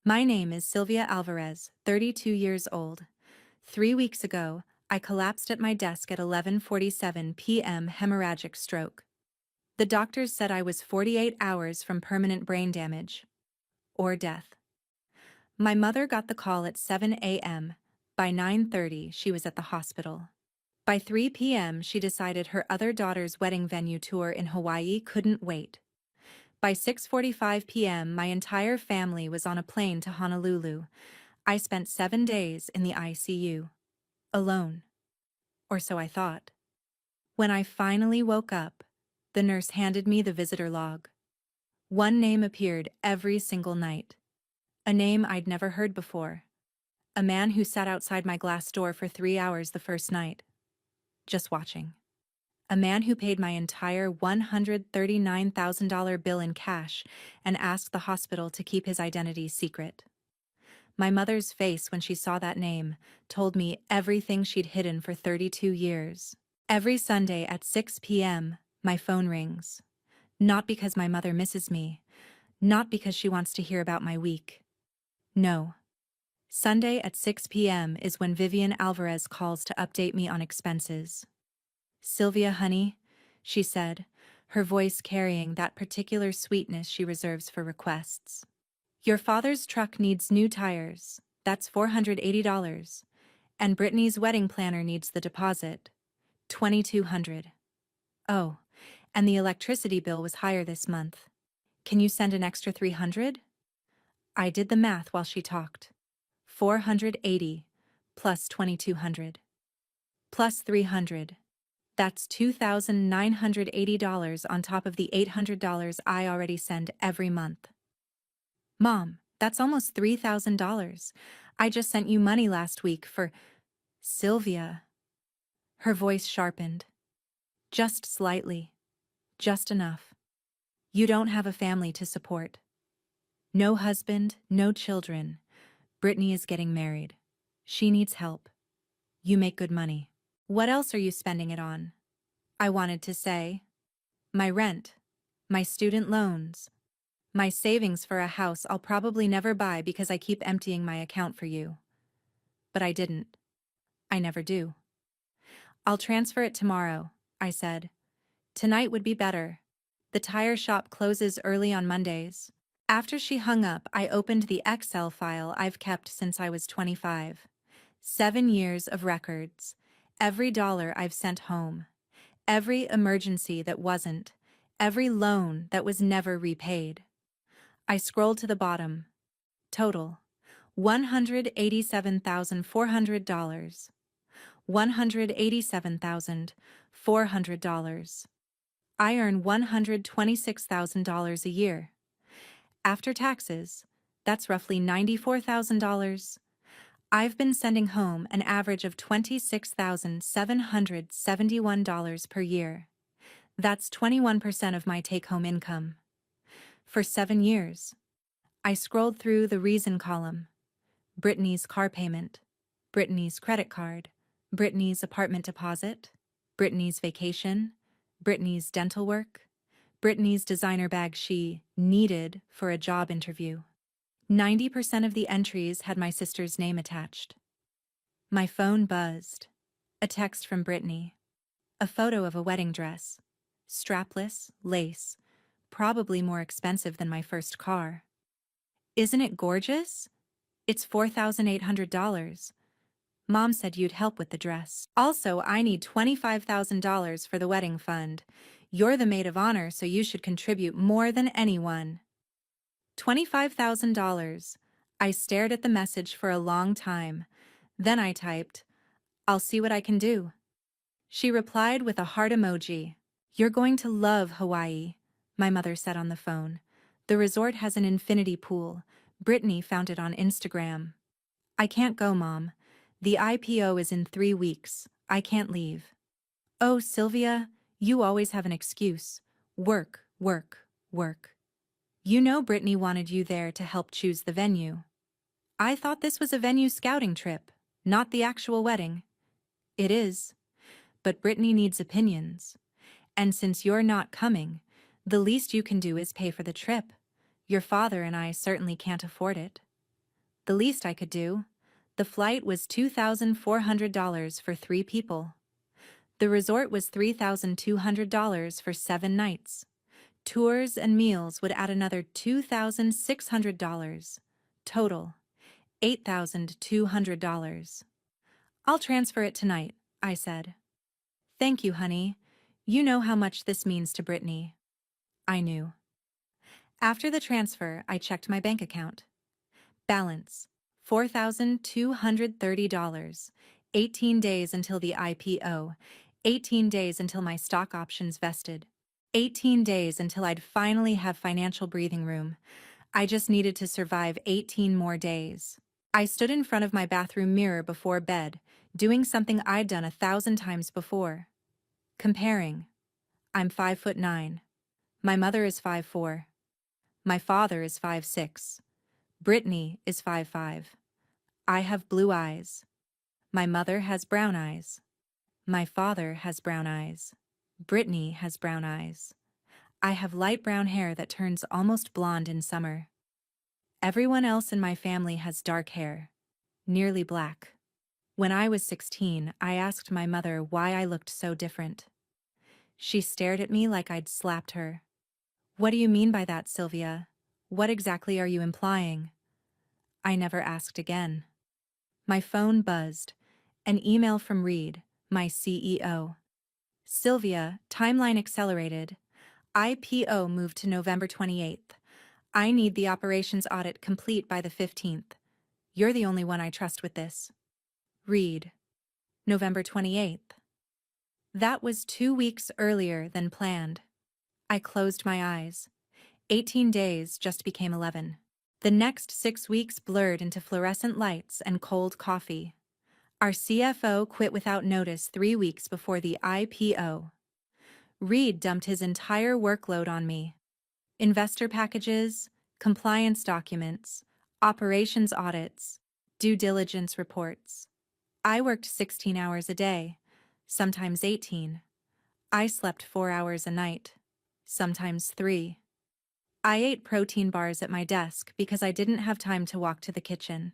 My name is Sylvia Alvarez, 32 years old. 3 weeks ago, I collapsed at my desk at 11:47 p.m. hemorrhagic stroke. The doctors said I was 48 hours from permanent brain damage. Or death. My mother got the call at 7 a.m. By 9:30, she was at the hospital. By 3 p.m., she decided her other daughter's wedding venue tour in Hawaii couldn't wait. By 6:45 p.m., my entire family was on a plane to Honolulu. I spent 7 days in the ICU. Alone. Or so I thought. When I finally woke up, the nurse handed me the visitor log. One name appeared every single night. A name I'd never heard before. A man who sat outside my glass door for 3 hours the first night. Just watching. A man who paid my entire $139,000 bill in cash and asked the hospital to keep his identity secret. My mother's face when she saw that name told me everything she'd hidden for 32 years. Every Sunday at 6 p.m., my phone rings. Not because my mother misses me. Not because she wants to hear about my week. No. Sunday at 6 p.m. is when Vivian Alvarez calls to update me on expenses. "Sylvia, honey," she said, her voice carrying that particular sweetness she reserves for requests. "Your father's truck needs new tires. That's $480. And Brittany's wedding planner needs the deposit. $2,200. Oh, and the electricity bill was higher this month. Can you send an extra $300? I did the math while she talked. $480 plus $2,200 plus $300. That's $2,980 on top of the $800 I already send every month. Mom, that's almost $3,000. I just sent you money last week for Sylvia." Her voice sharpened. "Just slightly. Just enough. You don't have a family to support. No husband, no children. Brittany is getting married. She needs help. You make good money. What else are you spending it on?" I wanted to say. My rent. My student loans. My savings for a house I'll probably never buy because I keep emptying my account for you. But I didn't. I never do. "I'll transfer it tomorrow," I said. "Tonight would be better. The tire shop closes early on Mondays." After she hung up, I opened the Excel file I've kept since I was 25. 7 years of records. Every dollar I've sent home. Every emergency that wasn't. Every loan that was never repaid. I scrolled to the bottom. Total. $187,400. $187,400. I earn $126,000 a year. After taxes, that's roughly $94,000. I've been sending home an average of $26,771 per year. That's 21% of my take-home income. For 7 years. I scrolled through the reason column. Brittany's car payment. Brittany's credit card. Brittany's apartment deposit. Brittany's vacation. Brittany's dental work. Brittany's designer bag she needed for a job interview. 90% of the entries had my sister's name attached. My phone buzzed. A text from Brittany. A photo of a wedding dress. Strapless, lace, probably more expensive than my first car. "Isn't it gorgeous? It's $4,800. Mom said you'd help with the dress. Also, I need $25,000 for the wedding fund. You're the maid of honor, so you should contribute more than anyone." $25,000. I stared at the message for a long time. Then I typed, "I'll see what I can do." She replied with a heart emoji. "You're going to love Hawaii," my mother said on the phone. "The resort has an infinity pool. Brittany found it on Instagram." "I can't go, Mom. The IPO is in 3 weeks. I can't leave." "Oh, Sylvia, you always have an excuse. Work, work, work. You know Brittany wanted you there to help choose the venue." "I thought this was a venue scouting trip, not the actual wedding." "It is. But Brittany needs opinions. And since you're not coming, the least you can do is pay for the trip. Your father and I certainly can't afford it." The least I could do. The flight was $2,400 for 3 people. The resort was $3,200 for 7 nights. Tours and meals would add another $2,600. Total, $8,200. I'll transfer it tonight, I said. Thank you, honey. You know how much this means to Brittany. I knew. After the transfer, I checked my bank account. Balance, $4,230. 18 days until the IPO. 18 days until my stock options vested. 18 days until I'd finally have financial breathing room. I just needed to survive 18 more days. I stood in front of my bathroom mirror before bed, doing something I'd done 1,000 times before. Comparing. I'm 5'9". My mother is 5'4". My father is 5'6". Brittany is 5'5". I have blue eyes. My mother has brown eyes. My father has brown eyes. Brittany has brown eyes. I have light brown hair that turns almost blonde in summer. Everyone else in my family has dark hair, nearly black. When I was 16, I asked my mother why I looked so different. She stared at me like I'd slapped her. What do you mean by that, Sylvia? What exactly are you implying? I never asked again. My phone buzzed. An email from Reed, my CEO. Sylvia, timeline accelerated. IPO moved to November 28th. I need the operations audit complete by the 15th. You're the only one I trust with this. Reed. November 28th. That was 2 weeks earlier than planned. I closed my eyes. 18 days just became 11. The next 6 weeks blurred into fluorescent lights and cold coffee. Our CFO quit without notice 3 weeks before the IPO. Reed dumped his entire workload on me. Investor packages, compliance documents, operations audits, due diligence reports. I worked 16 hours a day, sometimes 18. I slept 4 hours a night, sometimes 3. I ate protein bars at my desk because I didn't have time to walk to the kitchen.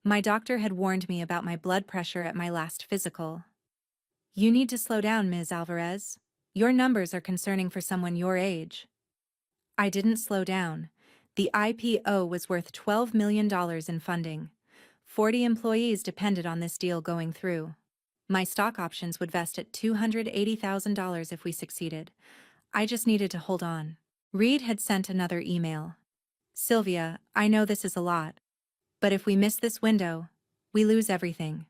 My doctor had warned me about my blood pressure at my last physical. You need to slow down, Ms. Alvarez. Your numbers are concerning for someone your age. I didn't slow down. The IPO was worth $12 million in funding. 40 employees depended on this deal going through. My stock options would vest at $280,000 if we succeeded. I just needed to hold on. Reed had sent another email. Sylvia, I know this is a lot. But if we miss this window, we lose everything.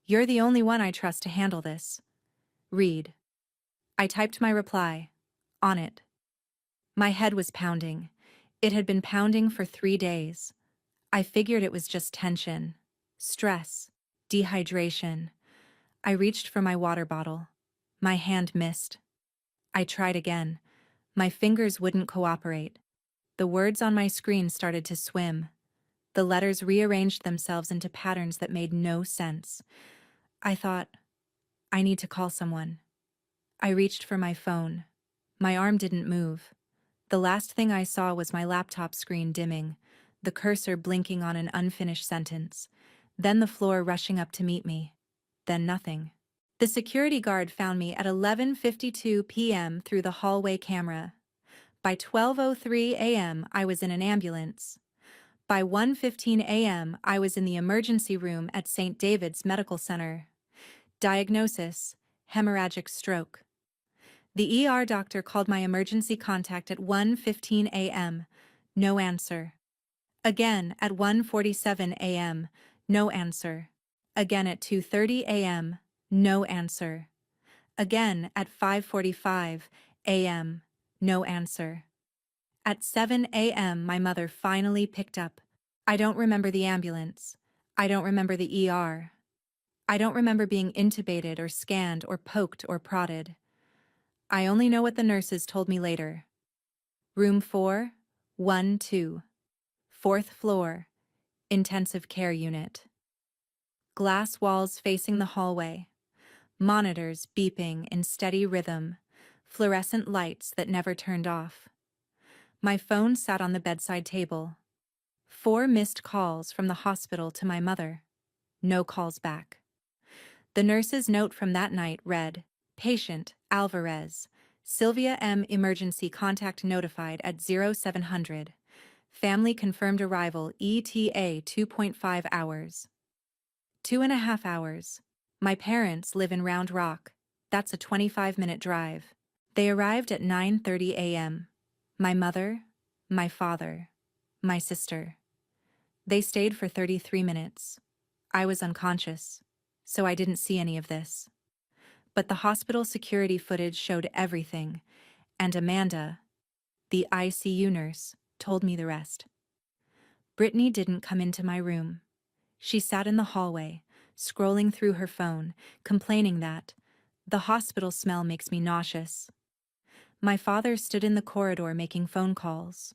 You're the only one I trust to handle this. Reed. I typed my reply. On it. My head was pounding. It had been pounding for 3 days. I figured it was just tension, stress, dehydration. I reached for my water bottle. My hand missed. I tried again. My fingers wouldn't cooperate. The words on my screen started to swim. The letters rearranged themselves into patterns that made no sense. I thought, I need to call someone. I reached for my phone. My arm didn't move. The last thing I saw was my laptop screen dimming, the cursor blinking on an unfinished sentence, then the floor rushing up to meet me, then nothing. The security guard found me at 11:52 p.m. through the hallway camera. By 12:03 a.m. I was in an ambulance. By 1:15 a.m. I was in the emergency room at St. David's Medical Center. Diagnosis: hemorrhagic stroke. The ER doctor called my emergency contact at 1:15 a.m. No answer. Again at 1:47 a.m. No answer. Again at 2:30 a.m. No answer. Again at 5:45 a.m. No answer. At 7 a.m. my mother finally picked up. I don't remember the ambulance. I don't remember the ER. I don't remember being intubated or scanned or poked or prodded. I only know what the nurses told me later. Room 4, 1-2. 4th floor, intensive care unit. Glass walls facing the hallway. Monitors beeping in steady rhythm. Fluorescent lights that never turned off. My phone sat on the bedside table. 4 missed calls from the hospital to my mother. No calls back. The nurse's note from that night read, "Patient, Alvarez. Sylvia M. Emergency contact notified at 0700. Family confirmed arrival ETA 2.5 hours. 2.5 hours. My parents live in Round Rock. That's a 25-minute drive. They arrived at 9:30 a.m. My mother, my father, my sister. They stayed for 33 minutes. I was unconscious, so I didn't see any of this. But the hospital security footage showed everything, and Amanda, the ICU nurse, told me the rest. Brittany didn't come into my room. She sat in the hallway, scrolling through her phone, complaining that the hospital smell makes me nauseous. My father stood in the corridor making phone calls.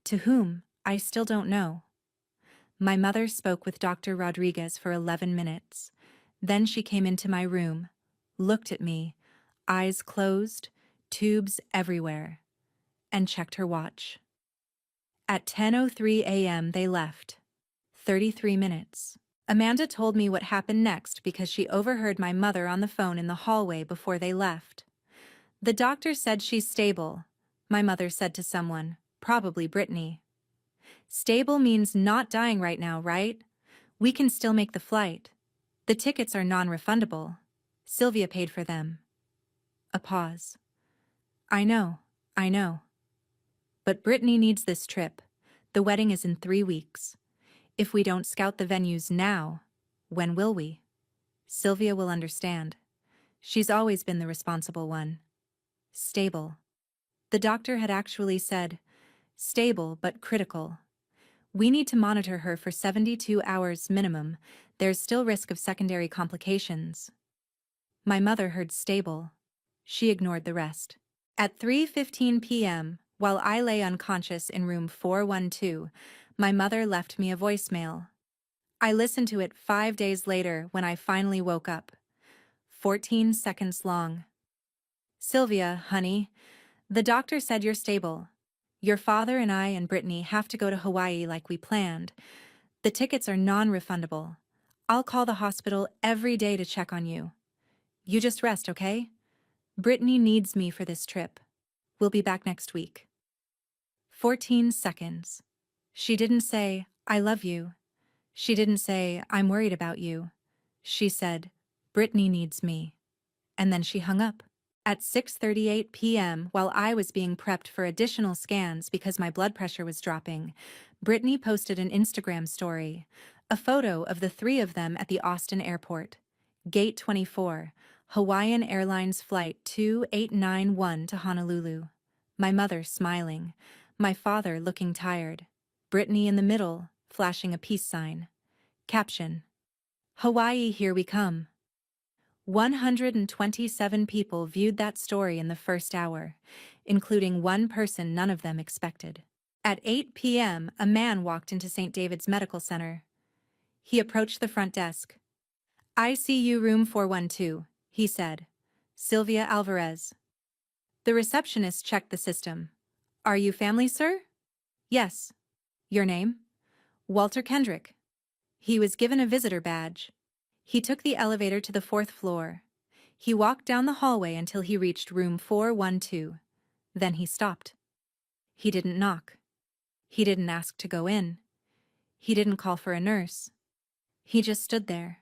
To whom, I still don't know. My mother spoke with Dr. Rodriguez for 11 minutes. Then she came into my room, looked at me, eyes closed, tubes everywhere, and checked her watch. At 10:03 a.m. they left. 33 minutes. Amanda told me what happened next because she overheard my mother on the phone in the hallway before they left. The doctor said she's stable, my mother said to someone, probably Brittany. Stable means not dying right now, right? We can still make the flight. The tickets are non-refundable. Sylvia paid for them. A pause. I know. But Brittany needs this trip. The wedding is in 3 weeks. If we don't scout the venues now, when will we? Sylvia will understand. She's always been the responsible one. Stable. The doctor had actually said, stable but critical. We need to monitor her for 72 hours minimum. There's still risk of secondary complications. My mother heard stable. She ignored the rest. At 3:15 p.m., while I lay unconscious in room 412, my mother left me a voicemail. I listened to it 5 days later when I finally woke up. 14 seconds long. Sylvia, honey, the doctor said you're stable. Your father and I and Brittany have to go to Hawaii like we planned. The tickets are non-refundable. I'll call the hospital every day to check on you. You just rest, okay? Brittany needs me for this trip. We'll be back next week. 14 seconds. She didn't say, I love you. She didn't say, I'm worried about you. She said, Brittany needs me. And then she hung up. At 6:38 p.m., while I was being prepped for additional scans because my blood pressure was dropping, Brittany posted an Instagram story, a photo of the 3 of them at the Austin airport. Gate 24, Hawaiian Airlines Flight 2891 to Honolulu. My mother smiling, my father looking tired, Brittany in the middle, flashing a peace sign. Caption: Hawaii, here we come. 127 people viewed that story in the first hour, including one person none of them expected. At 8 p.m., a man walked into St. David's Medical Center. He approached the front desk. ICU room 412, he said. Sylvia Alvarez. The receptionist checked the system. Are you family, sir? Yes. Your name? Walter Kendrick. He was given a visitor badge. He took the elevator to the 4th floor. He walked down the hallway until he reached room 412. Then he stopped. He didn't knock. He didn't ask to go in. He didn't call for a nurse. He just stood there,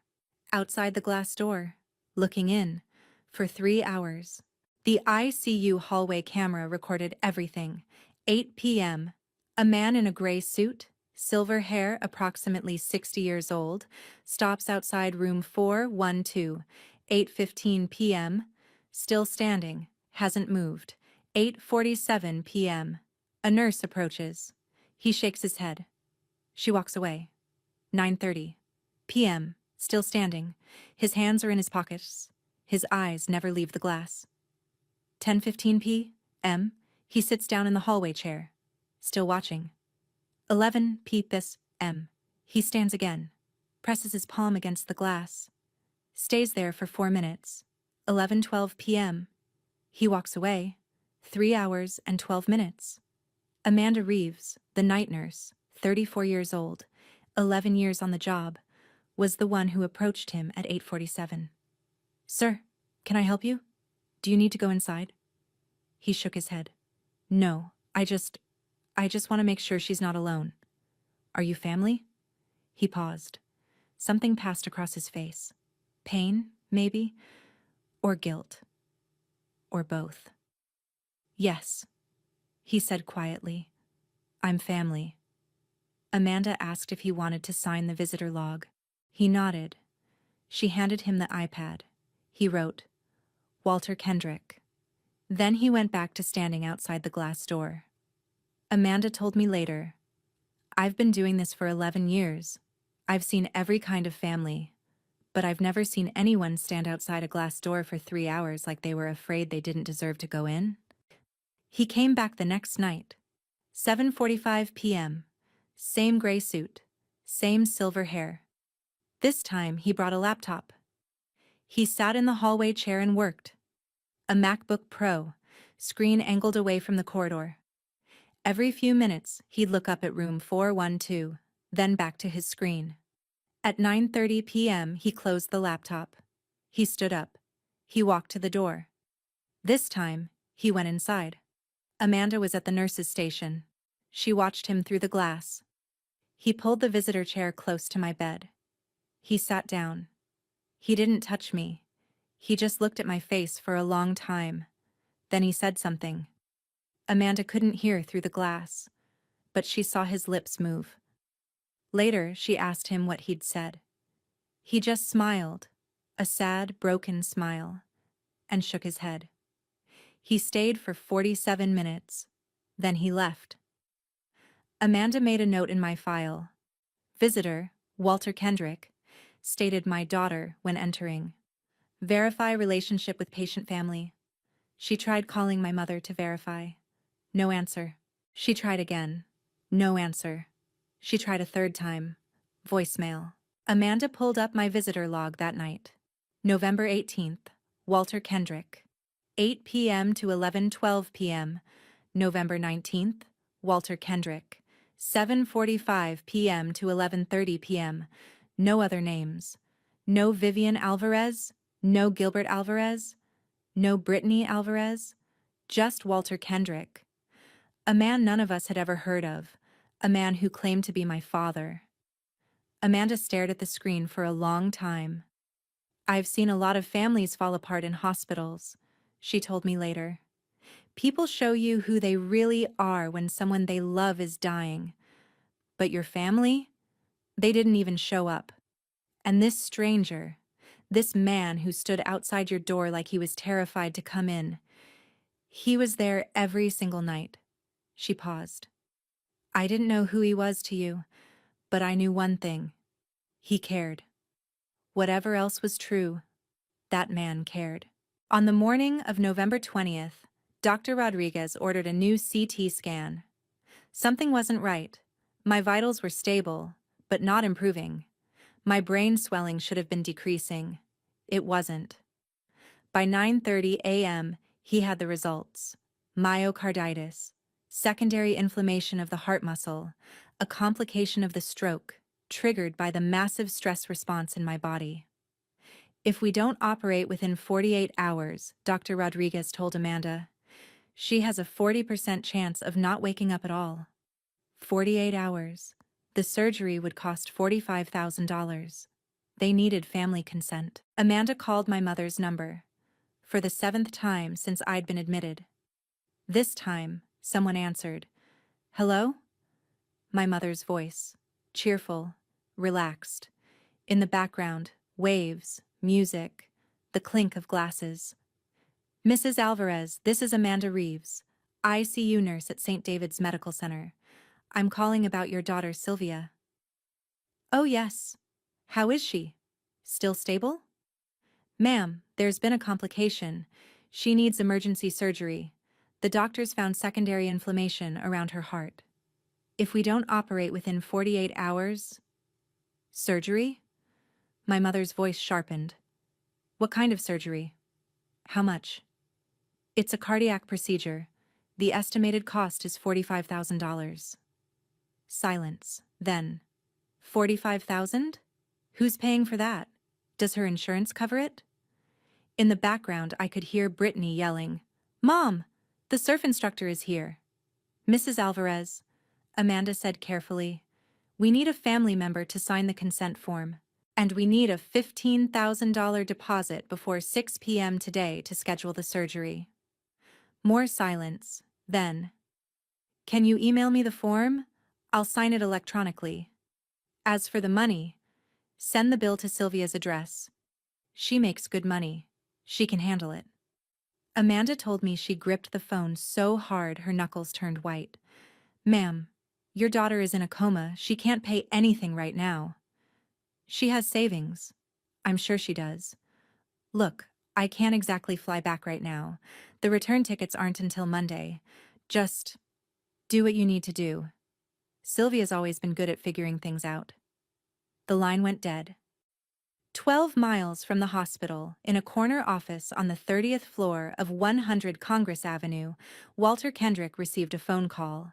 outside the glass door, looking in, for 3 hours. The ICU hallway camera recorded everything. 8 p.m. A man in a gray suit, silver hair, approximately 60 years old, stops outside room 412. 8:15 p.m. Still standing, hasn't moved. 8:47 p.m. A nurse approaches. He shakes his head. She walks away. 9:30 p.m. Still standing. His hands are in his pockets. His eyes never leave the glass. 10:15 p.m. He sits down in the hallway chair. Still watching. 11 p.m. He stands again. Presses his palm against the glass. Stays there for 4 minutes. 11:12 p.m. He walks away. 3 hours and 12 minutes. Amanda Reeves, the night nurse, 34 years old, 11 years on the job, was the one who approached him at 8:47. "Sir, can I help you? Do you need to go inside?" He shook his head. "No, I just want to make sure she's not alone." "Are you family?" He paused. Something passed across his face. Pain, maybe? Or guilt? Or both? "Yes," he said quietly. "I'm family." Amanda asked if he wanted to sign the visitor log. He nodded. She handed him the iPad. He wrote, "Walter Kendrick." Then he went back to standing outside the glass door. Amanda told me later, "I've been doing this for 11 years. I've seen every kind of family, but I've never seen anyone stand outside a glass door for 3 hours like they were afraid they didn't deserve to go in." He came back the next night, 7:45 p.m., same gray suit, same silver hair. This time he brought a laptop. He sat in the hallway chair and worked. A MacBook Pro, screen angled away from the corridor. Every few minutes, he'd look up at room 412, then back to his screen. At 9:30 p.m., he closed the laptop. He stood up. He walked to the door. This time, he went inside. Amanda was at the nurse's station. She watched him through the glass. He pulled the visitor chair close to my bed. He sat down. He didn't touch me. He just looked at my face for a long time. Then he said something. Amanda couldn't hear through the glass, but she saw his lips move. Later, she asked him what he'd said. He just smiled, a sad, broken smile, and shook his head. He stayed for 47 minutes. Then he left. Amanda made a note in my file. Visitor, Walter Kendrick, stated my daughter when entering. Verify relationship with patient family. She tried calling my mother to verify. No answer. She tried again. No answer. She tried a third time. Voicemail. Amanda pulled up my visitor log that night. November 18th, Walter Kendrick. 8 p.m. to 11:12 p.m. November 19th, Walter Kendrick. 7:45 p.m. to 11:30 p.m. No other names. No Vivian Alvarez. No Gilbert Alvarez. No Brittany Alvarez. Just Walter Kendrick. A man none of us had ever heard of. A man who claimed to be my father. Amanda stared at the screen for a long time. "I've seen a lot of families fall apart in hospitals," she told me later. "People show you who they really are when someone they love is dying. But your family? They didn't even show up. And this stranger, this man who stood outside your door like he was terrified to come in, he was there every single night." She paused. "I didn't know who he was to you, but I knew one thing. He cared. Whatever else was true, that man cared." On the morning of November 20th, Dr. Rodriguez ordered a new CT scan. Something wasn't right. My vitals were stable, but not improving. My brain swelling should have been decreasing. It wasn't. By 9:30 a.m., he had the results. Myocarditis, secondary inflammation of the heart muscle, a complication of the stroke, triggered by the massive stress response in my body. "If we don't operate within 48 hours, Dr. Rodriguez told Amanda, she has a 40% chance of not waking up at all." 48 hours. The surgery would cost $45,000. They needed family consent. Amanda called my mother's number. For the 7th time since I'd been admitted. This time, someone answered. "Hello?" My mother's voice. Cheerful, relaxed. In the background, waves, music, the clink of glasses. "Mrs. Alvarez, this is Amanda Reeves, ICU nurse at St. David's Medical Center. I'm calling about your daughter, Sylvia." "Oh, yes. How is she? Still stable?" "Ma'am, there's been a complication. She needs emergency surgery. The doctors found secondary inflammation around her heart. If we don't operate within 48 hours..." "Surgery?" My mother's voice sharpened. "What kind of surgery? How much?" "It's a cardiac procedure. The estimated cost is $45,000. Silence. Then, 45,000? Who's paying for that? Does her insurance cover it? In the background, I could hear Brittany yelling, "Mom, the surf instructor is here." "Mrs. Alvarez," Amanda said carefully, "we need a family member to sign the consent form, and we need a $15,000 deposit before 6 p.m. today to schedule the surgery." More silence. Then, "Can you email me the form? I'll sign it electronically. As for the money, send the bill to Sylvia's address. She makes good money. She can handle it." Amanda told me she gripped the phone so hard her knuckles turned white. "Ma'am, your daughter is in a coma. She can't pay anything right now." "She has savings. I'm sure she does. Look, I can't exactly fly back right now. The return tickets aren't until Monday. Just do what you need to do." Sylvia's always been good at figuring things out. The line went dead. 12 miles from the hospital, in a corner office on the 30th floor of 100 Congress Avenue, Walter Kendrick received a phone call.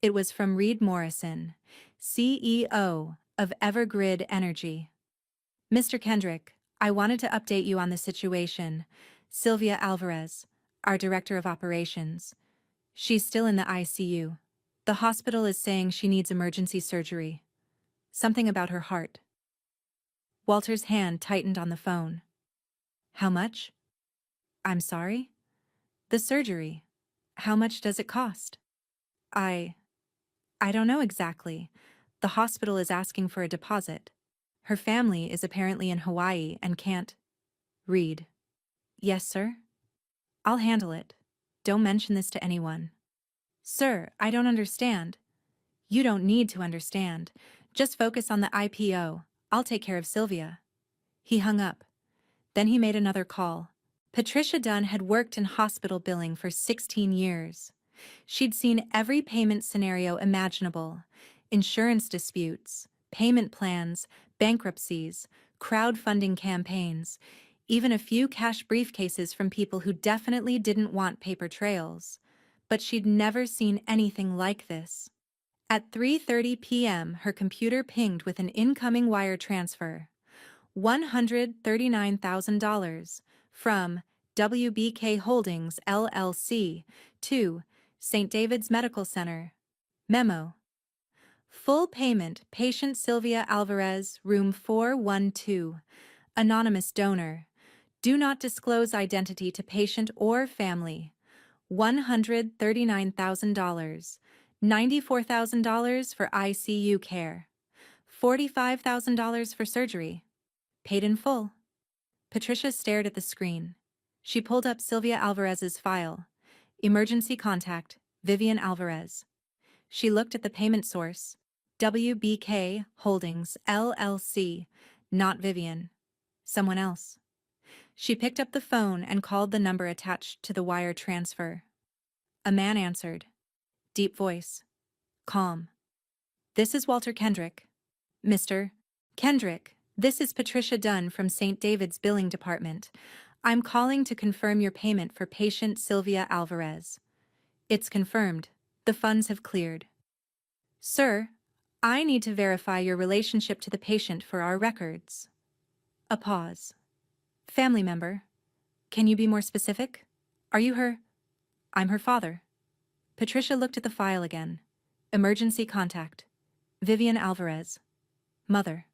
It was from Reed Morrison, CEO of Evergrid Energy. "Mr. Kendrick, I wanted to update you on the situation. Sylvia Alvarez, our Director of Operations. She's still in the ICU. The hospital is saying she needs emergency surgery. Something about her heart." Walter's hand tightened on the phone. "How much?" "I'm sorry?" "The surgery. How much does it cost?" I don't know exactly. The hospital is asking for a deposit. Her family is apparently in Hawaii and can't read." "Yes, sir?" "I'll handle it. Don't mention this to anyone." "Sir, I don't understand." "You don't need to understand. Just focus on the IPO. I'll take care of Sylvia." He hung up. Then he made another call. Patricia Dunn had worked in hospital billing for 16 years. She'd seen every payment scenario imaginable: insurance disputes, payment plans, bankruptcies, crowdfunding campaigns, even a few cash briefcases from people who definitely didn't want paper trails. But she'd never seen anything like this. At 3:30 p.m., her computer pinged with an incoming wire transfer. $139,000 from WBK Holdings, LLC, to St. David's Medical Center. Memo: full payment, patient Sylvia Alvarez, room 412. Anonymous donor. Do not disclose identity to patient or family. $139,000. $94,000 for ICU care. $45,000 for surgery. Paid in full. Patricia stared at the screen. She pulled up Sylvia Alvarez's file. Emergency contact, Vivian Alvarez. She looked at the payment source. WBK Holdings, LLC. Not Vivian. Someone else. She picked up the phone and called the number attached to the wire transfer. A man answered. Deep voice. Calm. "This is Walter Kendrick." "Mr. Kendrick, this is Patricia Dunn from St. David's Billing Department. I'm calling to confirm your payment for patient Sylvia Alvarez." "It's confirmed. The funds have cleared." "Sir, I need to verify your relationship to the patient for our records." A pause. "Family member. Can you be more specific? Are you her—" "I'm her father." Patricia looked at the file again. Emergency contact. Vivian Alvarez. Mother.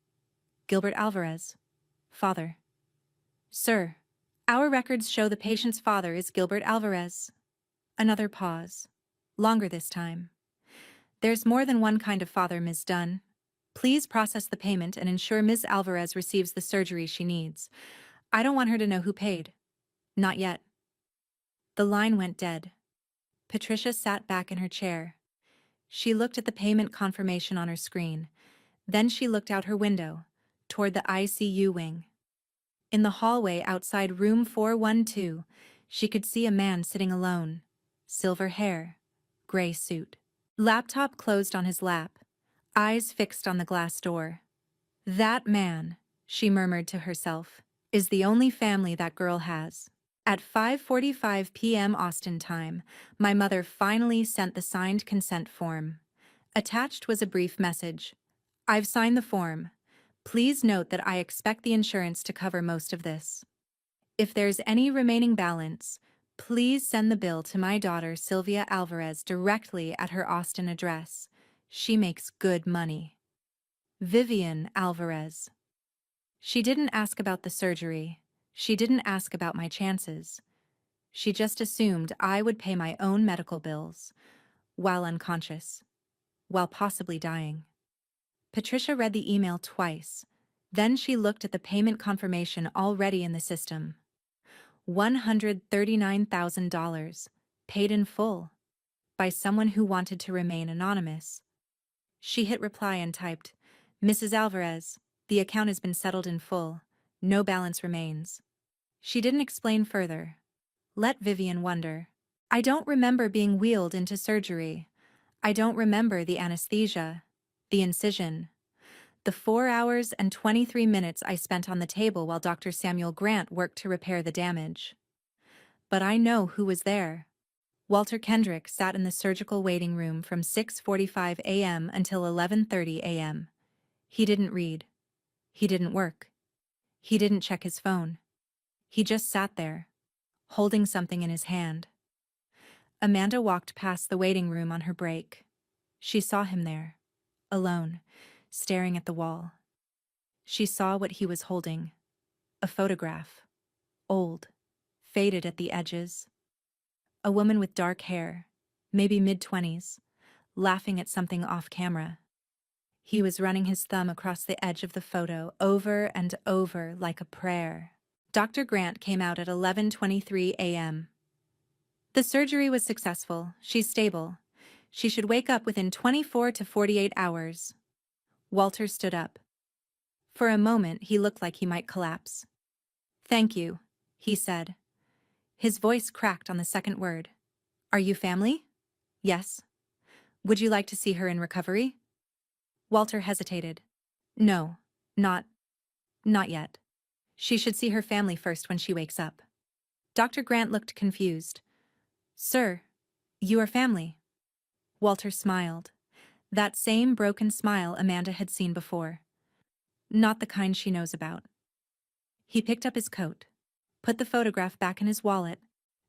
Gilbert Alvarez. Father. "Sir, our records show the patient's father is Gilbert Alvarez." Another pause. Longer this time. "There's more than one kind of father, Ms. Dunn. Please process the payment and ensure Ms. Alvarez receives the surgery she needs. I don't want her to know who paid." "Not yet." The line went dead. Patricia sat back in her chair. She looked at the payment confirmation on her screen. Then she looked out her window, toward the ICU wing. In the hallway outside room 412, she could see a man sitting alone. Silver hair, gray suit. Laptop closed on his lap, eyes fixed on the glass door. "That man," she murmured to herself, "is the only family that girl has." At 5:45 p.m. Austin time, my mother finally sent the signed consent form. Attached was a brief message. I've signed the form. Please note that I expect the insurance to cover most of this. If there's any remaining balance, please send the bill to my daughter Sylvia Alvarez directly at her Austin address. She makes good money. Vivian Alvarez. She didn't ask about the surgery. She didn't ask about my chances. She just assumed I would pay my own medical bills, while unconscious, while possibly dying. Patricia read the email twice. Then she looked at the payment confirmation already in the system. $139,000, paid in full, by someone who wanted to remain anonymous. She hit reply and typed, "Mrs. Alvarez, the account has been settled in full. No balance remains." She didn't explain further. Let Vivian wonder. I don't remember being wheeled into surgery. I don't remember the anesthesia, the incision, the 4 hours and 23 minutes I spent on the table while Dr. Samuel Grant worked to repair the damage. But I know who was there. Walter Kendrick sat in the surgical waiting room from 6:45 a.m. until 11:30 a.m. He didn't read. He didn't work. He didn't check his phone. He just sat there, holding something in his hand. Amanda walked past the waiting room on her break. She saw him there, alone, staring at the wall. She saw what he was holding. A photograph. Old, faded at the edges. A woman with dark hair, maybe mid-20s, laughing at something off camera. He was running his thumb across the edge of the photo over and over like a prayer. Dr. Grant came out at 11:23 a.m. The surgery was successful. She's stable. She should wake up within 24 to 48 hours. Walter stood up. For a moment, he looked like he might collapse. "Thank you," he said. His voice cracked on the second word. "Are you family?" "Yes." "Would you like to see her in recovery?" Walter hesitated. "No, not yet. She should see her family first when she wakes up." Dr. Grant looked confused. "Sir, you are family." Walter smiled. That same broken smile Amanda had seen before. Not the kind she knows about. He picked up his coat, put the photograph back in his wallet,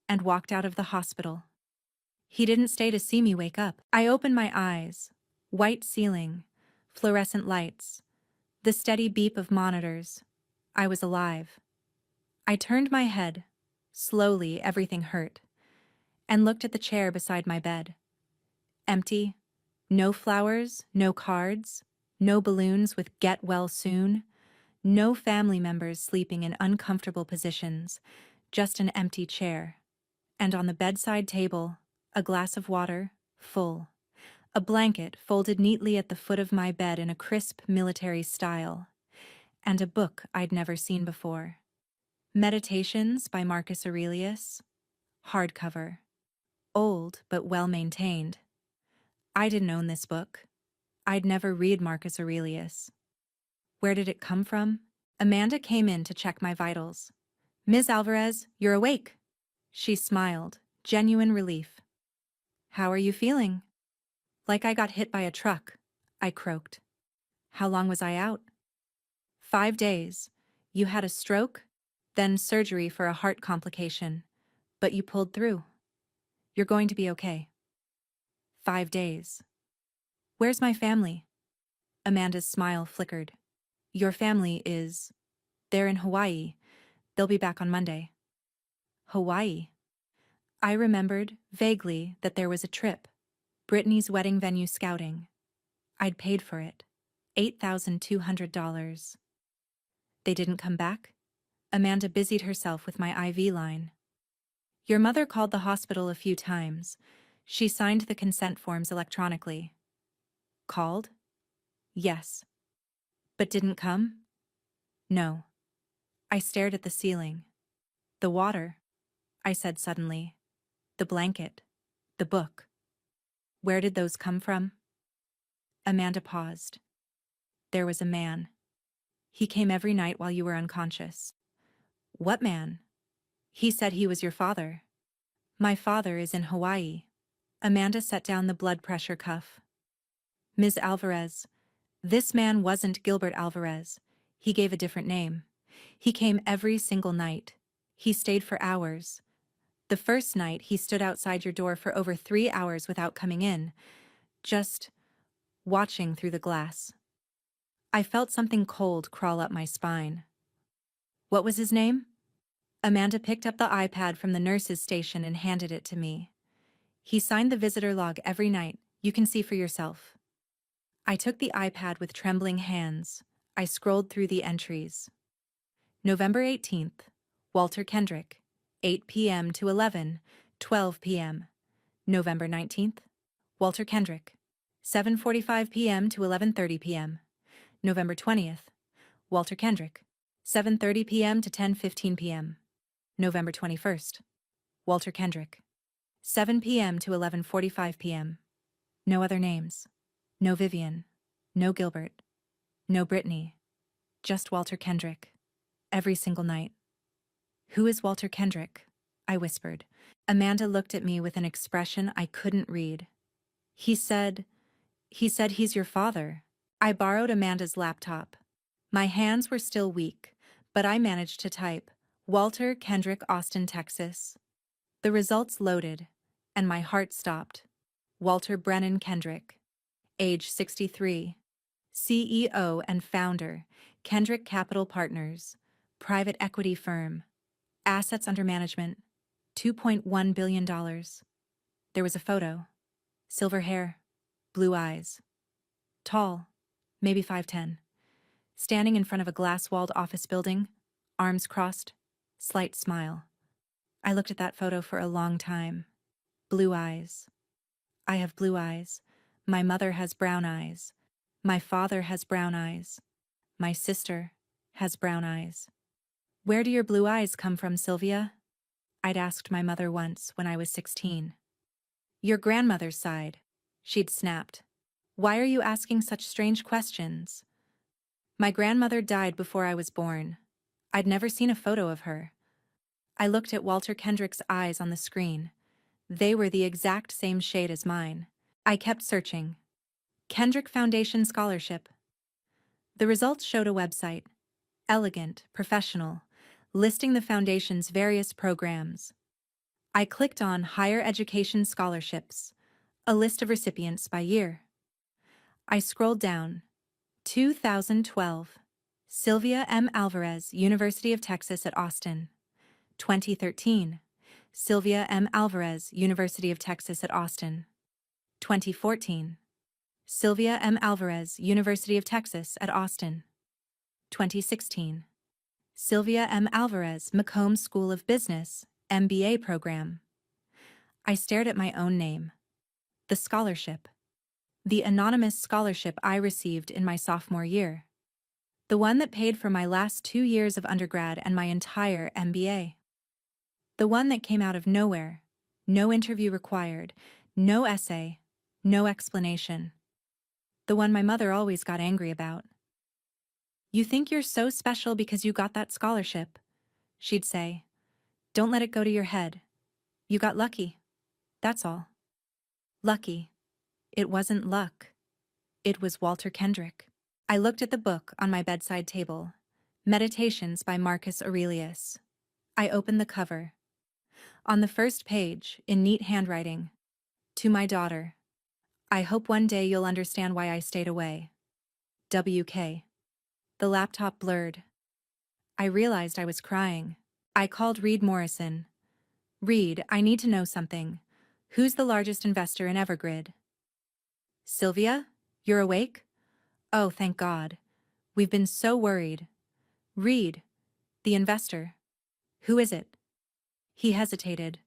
and walked out of the hospital. He didn't stay to see me wake up. I opened my eyes. White ceiling, fluorescent lights, the steady beep of monitors. I was alive. I turned my head. Slowly, everything hurt, and looked at the chair beside my bed. Empty. No flowers, no cards, no balloons with "get well soon," no family members sleeping in uncomfortable positions, just an empty chair. And on the bedside table, a glass of water, full. A blanket folded neatly at the foot of my bed in a crisp military style. And a book I'd never seen before. Meditations by Marcus Aurelius. Hardcover. Old but well-maintained. I didn't own this book. I'd never read Marcus Aurelius. Where did it come from? Amanda came in to check my vitals. "Ms. Alvarez, you're awake." She smiled, genuine relief. "How are you feeling?" "Like I got hit by a truck," I croaked. "How long was I out?" 5 days. You had a stroke, then surgery for a heart complication, but you pulled through. You're going to be okay." 5 days. "Where's my family?" Amanda's smile flickered. "Your family is... they're in Hawaii. They'll be back on Monday." Hawaii. I remembered, vaguely, that there was a trip. Brittany's wedding venue scouting. I'd paid for it. $8,200. They didn't come back? Amanda busied herself with my IV line. "Your mother called the hospital a few times. She signed the consent forms electronically." "Called?" "Yes." "But didn't come?" "No." I stared at the ceiling. "The water," I said suddenly. "The blanket. The book. Where did those come from?" Amanda paused. "There was a man. He came every night while you were unconscious." "What man?" "He said he was your father." "My father is in Hawaii." Amanda set down the blood pressure cuff. Ms. Alvarez. This man wasn't Gilbert Alvarez. He gave a different name. He came every single night. He stayed for hours. The first night he stood outside your door for over 3 hours without coming in, just watching through the glass. I felt something cold crawl up my spine. What was his name? Amanda picked up the iPad from the nurse's station and handed it to me. He signed the visitor log every night. You can see for yourself. I took the iPad with trembling hands. I scrolled through the entries. November 18th, Walter Kendrick, 8 p.m. to 11:12 p.m. November 19th, Walter Kendrick, 7:45 p.m. to 11:30 p.m. November 20th, Walter Kendrick, 7:30 p.m. to 10:15 p.m. November 21st, Walter Kendrick, 7 p.m. to 11:45 p.m. No other names. No Vivian. No Gilbert. No Brittany. Just Walter Kendrick. Every single night. Who is Walter Kendrick? I whispered. Amanda looked at me with an expression I couldn't read. He said he's your father. I borrowed Amanda's laptop. My hands were still weak, but I managed to type, Walter Kendrick, Austin, Texas. The results loaded, and my heart stopped. Walter Brennan Kendrick, age 63, CEO and founder, Kendrick Capital Partners, private equity firm, assets under management, $2.1 billion. There was a photo. Silver hair, blue eyes. Tall, maybe 5'10", standing in front of a glass-walled office building, arms crossed, slight smile. I looked at that photo for a long time. Blue eyes. I have blue eyes. My mother has brown eyes. My father has brown eyes. My sister has brown eyes. Where do your blue eyes come from, Sylvia? I'd asked my mother once when I was 16. Your grandmother's side, she'd snapped. Why are you asking such strange questions? My grandmother died before I was born. I'd never seen a photo of her. I looked at Walter Kendrick's eyes on the screen. They were the exact same shade as mine. I kept searching. Kendrick Foundation Scholarship. The results showed a website. Elegant, professional, listing the foundation's various programs. I clicked on Higher Education Scholarships, a list of recipients by year. I scrolled down. 2012, Sylvia M. Alvarez, University of Texas at Austin. 2013, Sylvia M. Alvarez, University of Texas at Austin. 2014, Sylvia M. Alvarez, University of Texas at Austin. 2016, Sylvia M. Alvarez, Macomb School of Business, MBA program. I stared at my own name. The scholarship. The anonymous scholarship I received in my sophomore year. The one that paid for my last 2 years of undergrad and my entire MBA. The one that came out of nowhere. No interview required, no essay, no explanation. The one my mother always got angry about. You think you're so special because you got that scholarship, she'd say. Don't let it go to your head. You got lucky. That's all. Lucky. It wasn't luck. It was Walter Kendrick. I looked at the book on my bedside table, Meditations by Marcus Aurelius. I opened the cover. On the first page, in neat handwriting, to my daughter, I hope one day you'll understand why I stayed away. WK. The laptop blurred. I realized I was crying. I called Reed Morrison. Reed, I need to know something. Who's the largest investor in Evergrid? Sylvia? You're awake? Oh, thank God. We've been so worried. Reed, the investor. Who is it? He hesitated.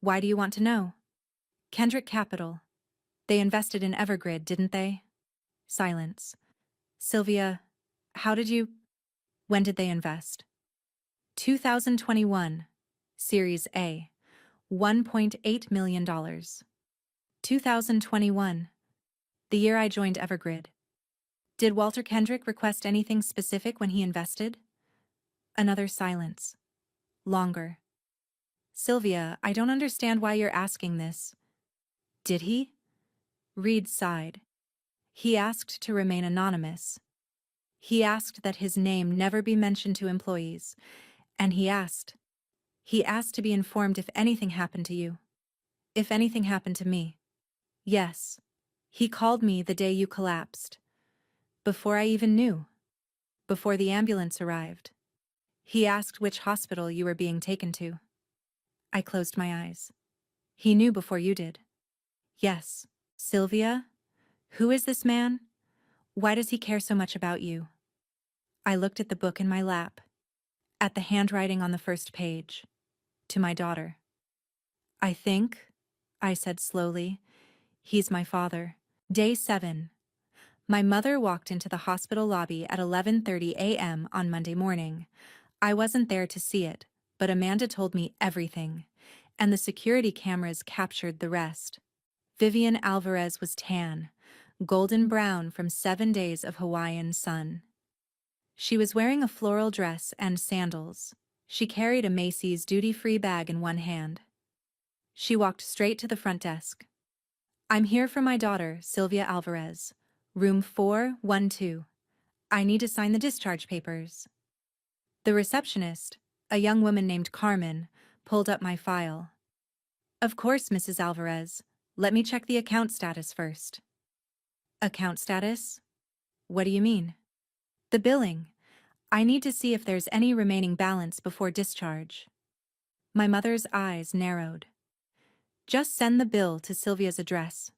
Why do you want to know? Kendrick Capital. They invested in Evergrid, didn't they? Silence. Sylvia, how did you... When did they invest? 2021. Series A. $1.8 million. 2021. The year I joined Evergrid. Did Walter Kendrick request anything specific when he invested? Another silence. Longer. Sylvia, I don't understand why you're asking this. Did he? Reed sighed. He asked to remain anonymous. He asked that his name never be mentioned to employees, and he asked to be informed if anything happened to you. If anything happened to me. Yes. He called me the day you collapsed. Before I even knew. Before the ambulance arrived. He asked which hospital you were being taken to. I closed my eyes. He knew before you did. Yes. Sylvia? Who is this man? Why does he care so much about you? I looked at the book in my lap. At the handwriting on the first page. To my daughter. I said slowly, he's my father. Day 7. My mother walked into the hospital lobby at 11:30 a.m. on Monday morning. I wasn't there to see it, but Amanda told me everything, and the security cameras captured the rest. Vivian Alvarez was tan, golden brown from 7 days of Hawaiian sun. She was wearing a floral dress and sandals. She carried a Macy's duty-free bag in one hand. She walked straight to the front desk. I'm here for my daughter, Sylvia Alvarez. Room 412. I need to sign the discharge papers. The receptionist, a young woman named Carmen, pulled up my file. Of course, Mrs. Alvarez. Let me check the account status first. Account status? What do you mean? The billing. I need to see if there's any remaining balance before discharge. My mother's eyes narrowed. Just send the bill to Sylvia's address.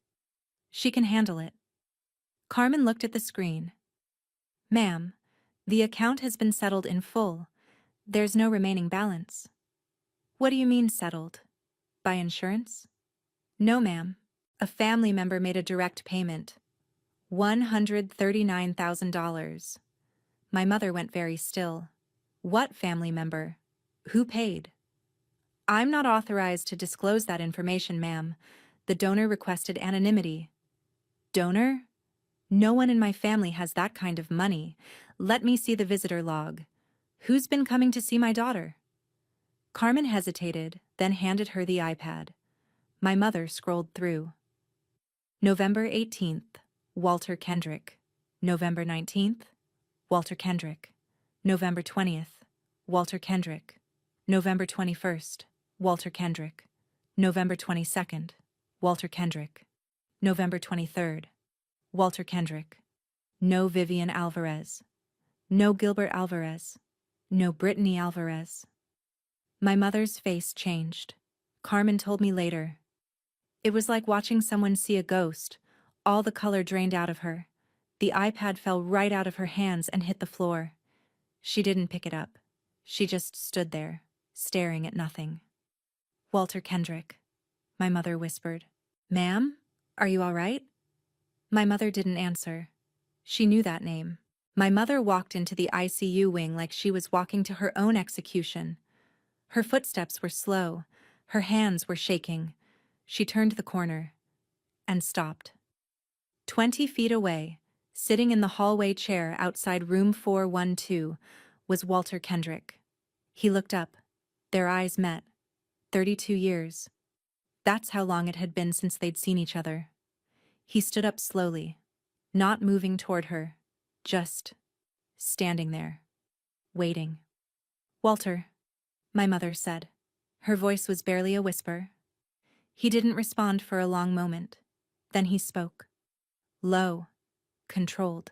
She can handle it. Carmen looked at the screen. Ma'am, the account has been settled in full. There's no remaining balance. What do you mean settled? By insurance? No, ma'am. A family member made a direct payment. $139,000. My mother went very still. What family member? Who paid? I'm not authorized to disclose that information, ma'am. The donor requested anonymity. Donor? No one in my family has that kind of money. Let me see the visitor log. Who's been coming to see my daughter? Carmen hesitated, then handed her the iPad. My mother scrolled through. November 18th, Walter Kendrick. November 19th, Walter Kendrick. November 20th, Walter Kendrick. November 21st, Walter Kendrick. November 22nd, Walter Kendrick. November 23rd, Walter Kendrick. No Vivian Alvarez. No Gilbert Alvarez. No Brittany Alvarez. My mother's face changed. Carmen told me later. It was like watching someone see a ghost. All the color drained out of her. The iPad fell right out of her hands and hit the floor. She didn't pick it up. She just stood there, staring at nothing. Walter Kendrick, my mother whispered. Ma'am? Are you all right? My mother didn't answer. She knew that name. My mother walked into the ICU wing like she was walking to her own execution. Her footsteps were slow. Her hands were shaking. She turned the corner and stopped. 20 feet away, sitting in the hallway chair outside room 412, was Walter Kendrick. He looked up. Their eyes met. 32 years. That's how long it had been since they'd seen each other. He stood up slowly, not moving toward her, just standing there, waiting. Walter, my mother said. Her voice was barely a whisper. He didn't respond for a long moment. Then he spoke. Low, controlled.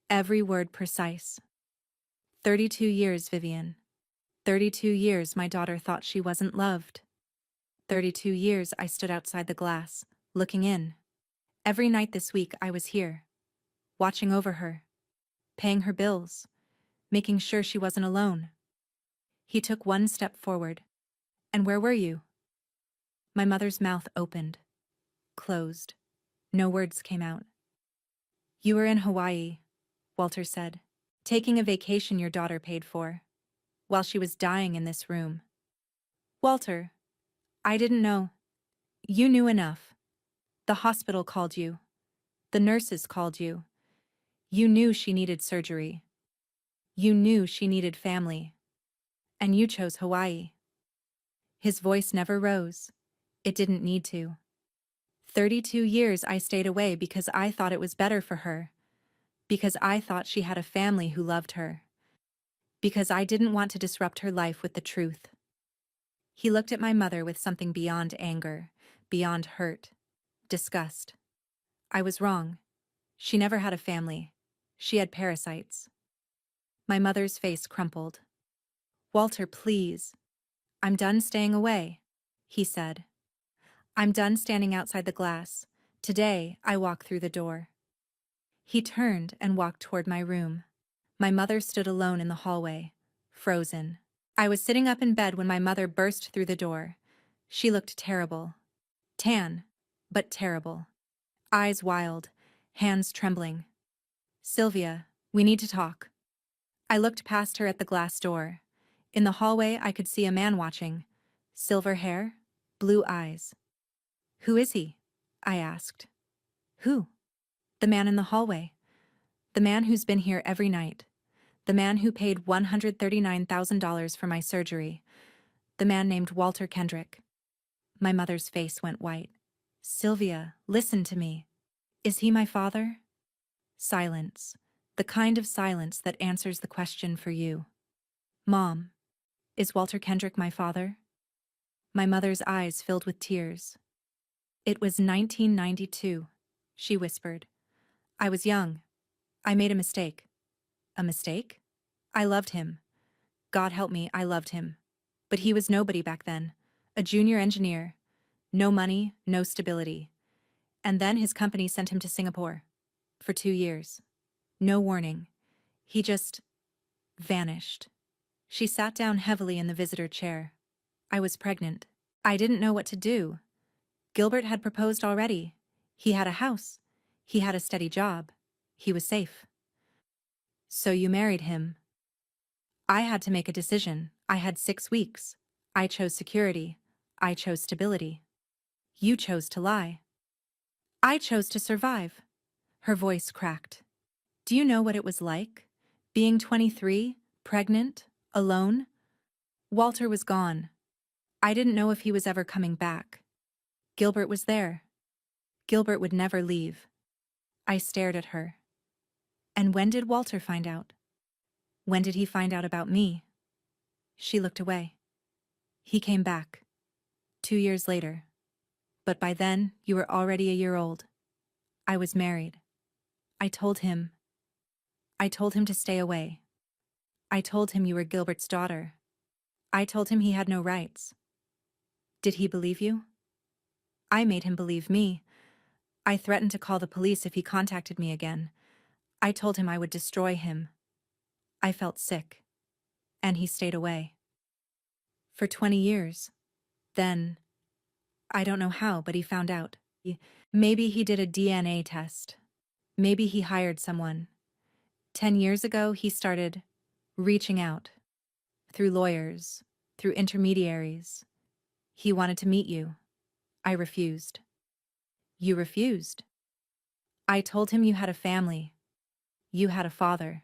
Every word precise. 32 years, Vivian. 32 years my daughter thought she wasn't loved. 32 years I stood outside the glass, looking in. Every night this week I was here, watching over her, paying her bills, making sure she wasn't alone. He took one step forward. And where were you? My mother's mouth opened, closed. No words came out. You were in Hawaii, Walter said, taking a vacation your daughter paid for, while she was dying in this room. Walter, I didn't know. You knew enough. The hospital called you. The nurses called you. You knew she needed surgery. You knew she needed family. And you chose Hawaii. His voice never rose. It didn't need to. 32 years I stayed away because I thought it was better for her. Because I thought she had a family who loved her. Because I didn't want to disrupt her life with the truth. He looked at my mother with something beyond anger, beyond hurt, disgust. I was wrong. She never had a family. She had parasites. My mother's face crumpled. "Walter, please. I'm done staying away," he said. "I'm done standing outside the glass. Today, I walk through the door." He turned and walked toward my room. My mother stood alone in the hallway, frozen. I was sitting up in bed when my mother burst through the door. She looked terrible. Tan, but terrible. Eyes wild, hands trembling. "Sylvia, we need to talk." I looked past her at the glass door. In the hallway, I could see a man watching. Silver hair, blue eyes. "Who is he?" I asked. "Who?" "The man in the hallway. The man who's been here every night. The man who paid $139,000 for my surgery. The man named Walter Kendrick." My mother's face went white. "Sylvia, listen to me. Is he my father?" Silence. The kind of silence that answers the question for you. "Mom, is Walter Kendrick my father?" My mother's eyes filled with tears. "It was 1992, she whispered. "I was young. I made a mistake." "A mistake?" "I loved him. God help me, I loved him. But he was nobody back then. A junior engineer. No money, no stability. And then his company sent him to Singapore. For 2 years. No warning. He just vanished." She sat down heavily in the visitor chair. "I was pregnant. I didn't know what to do. Gilbert had proposed already. He had a house. He had a steady job. He was safe." "So you married him." "I had to make a decision. I had 6 weeks. I chose security. I chose stability. You chose to lie." "I chose to survive." Her voice cracked. "Do you know what it was like? Being 23, pregnant, alone? Walter was gone. I didn't know if he was ever coming back. Gilbert was there. Gilbert would never leave." I stared at her. "And when did Walter find out? When did he find out about me?" She looked away. "He came back. 2 years later. But by then, you were already a year old. I was married. I told him. I told him to stay away. I told him you were Gilbert's daughter. I told him he had no rights. Did he believe you?" "I made him believe me. I threatened to call the police if he contacted me again. I told him I would destroy him. I felt sick. And he stayed away. For 20 years. Then, I don't know how, but he found out. Maybe he did a DNA test. Maybe he hired someone. 10 years ago, he started reaching out. Through lawyers, through intermediaries. He wanted to meet you. I refused." "You refused?" "I told him you had a family. You had a father.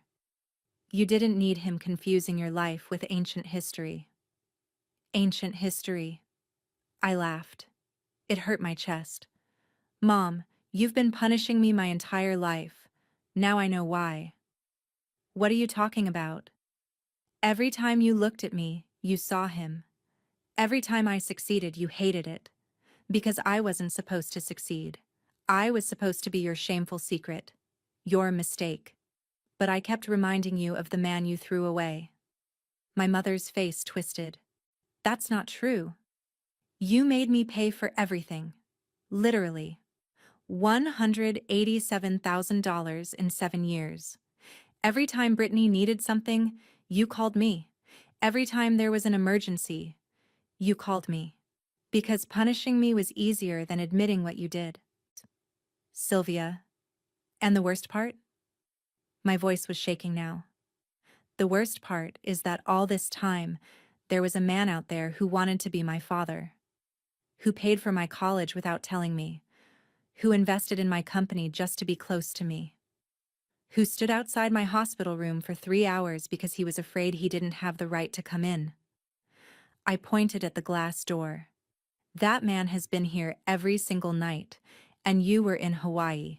You didn't need him confusing your life with ancient history." "Ancient history." I laughed. It hurt my chest. "Mom, you've been punishing me my entire life. Now I know why." "What are you talking about?" "Every time you looked at me, you saw him. Every time I succeeded, you hated it. Because I wasn't supposed to succeed. I was supposed to be your shameful secret. Your mistake. But I kept reminding you of the man you threw away." My mother's face twisted. "That's not true. You made me pay for everything. Literally. $187,000 in 7 years. Every time Brittany needed something, you called me. Every time there was an emergency, you called me. Because punishing me was easier than admitting what you did." "Sylvia. And the worst part?" My voice was shaking now. "The worst part is that all this time, there was a man out there who wanted to be my father. Who paid for my college without telling me. Who invested in my company just to be close to me. Who stood outside my hospital room for 3 hours because he was afraid he didn't have the right to come in." I pointed at the glass door. That man has been here every single night, and you were in Hawaii.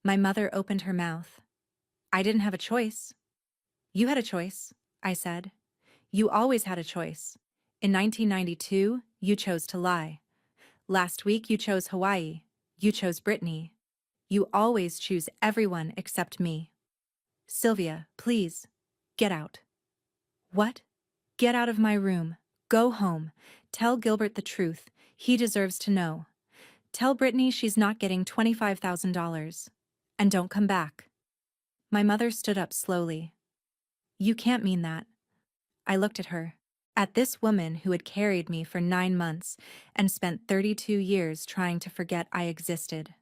My mother opened her mouth. I didn't have a choice. You had a choice, I said. You always had a choice. In 1992, you chose to lie. Last week you chose Hawaii. You chose Brittany. You always choose everyone except me. Sylvia, please, get out. What? Get out of my room. Go home. Tell Gilbert the truth. He deserves to know. Tell Brittany she's not getting $25,000. And don't come back. My mother stood up slowly. You can't mean that. I looked at her. At this woman who had carried me for 9 months and spent 32 years trying to forget I existed.